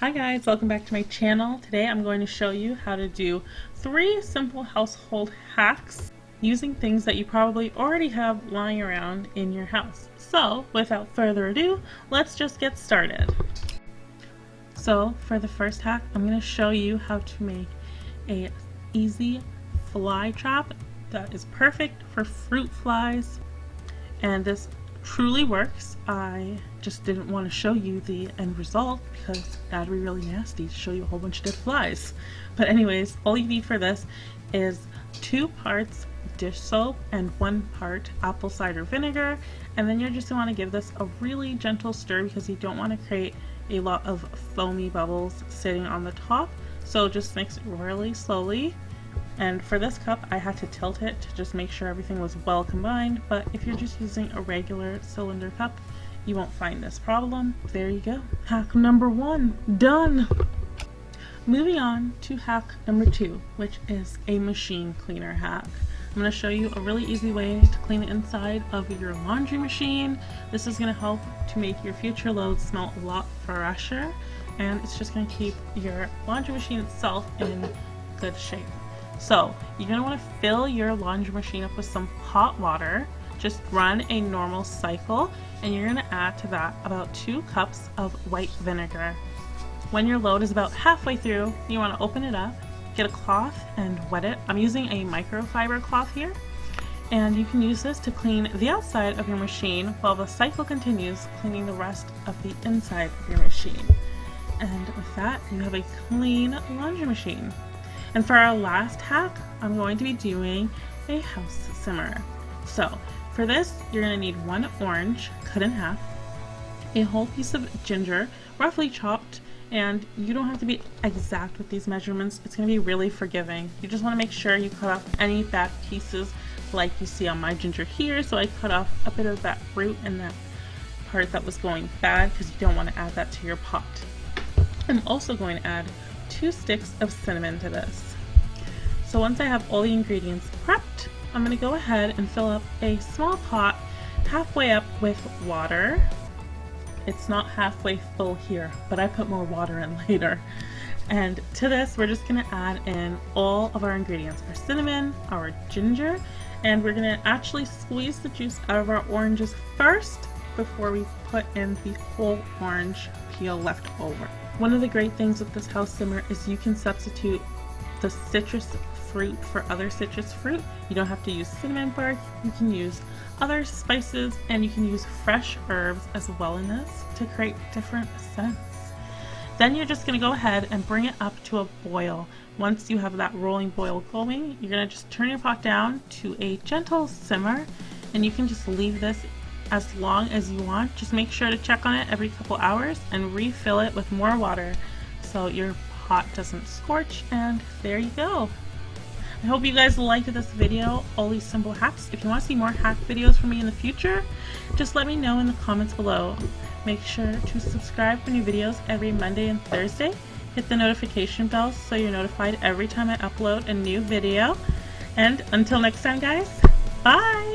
Hi guys, welcome back to my channel. Today I'm going to show you how to do 3 simple household hacks using things that you probably already have lying around in your house. So without further ado, let's just get started. So for the first hack, I'm going to show you how to make a easy fly trap that is perfect for fruit flies, and this truly works. I just didn't want to show you the end result because that'd be really nasty to show you a whole bunch of dead flies. But anyways, all you need for this is 2 parts dish soap and 1 part apple cider vinegar, and then you're just going to want to give this a really gentle stir because you don't want to create a lot of foamy bubbles sitting on the top. So just mix it really slowly. And for this cup, I had to tilt it to just make sure everything was well combined, but if you're just using a regular cylinder cup, you won't find this problem. There you go. Hack number 1, done! Moving on to hack number 2, which is a machine cleaner hack. I'm going to show you a really easy way to clean the inside of your laundry machine. This is going to help to make your future loads smell a lot fresher, and it's just going to keep your laundry machine itself in good shape. So you're going to want to fill your laundry machine up with some hot water. Just run a normal cycle, and you're going to add to that about 2 cups of white vinegar. When your load is about halfway through, you want to open it up, get a cloth and wet it. I'm using a microfiber cloth here, and you can use this to clean the outside of your machine while the cycle continues, cleaning the rest of the inside of your machine. And with that, you have a clean laundry machine. And for our last hack, I'm going to be doing a house simmer. So for this, you're going to need 1 orange cut in half, a whole piece of ginger roughly chopped, and you don't have to be exact with these measurements. It's going to be really forgiving. You just want to make sure you cut off any bad pieces like you see on my ginger here. So I cut off a bit of that root and that part that was going bad because you don't want to add that to your pot. I'm also going to add 2 sticks of cinnamon to this. So once I have all the ingredients prepped, I'm going to go ahead and fill up a small pot halfway up with water. It's not halfway full here, but I put more water in later. And to this, we're just going to add in all of our ingredients, our cinnamon, our ginger, and we're going to actually squeeze the juice out of our oranges first before we put in the whole orange peel left over. One of the great things with this house simmer is you can substitute the citrus fruit for other citrus fruit. You don't have to use cinnamon bark, you can use other spices, and you can use fresh herbs as well in this to create different scents. Then you're just going to go ahead and bring it up to a boil. Once you have that rolling boil going, you're going to just turn your pot down to a gentle simmer, and you can just leave this as long as you want. Just make sure to check on it every couple hours and refill it with more water so your pot doesn't scorch, and there you go. I hope you guys liked this video, all these simple hacks. If you want to see more hack videos from me in the future, just let me know in the comments below. Make sure to subscribe for new videos every Monday and Thursday. Hit the notification bell so you're notified every time I upload a new video. And until next time guys, bye!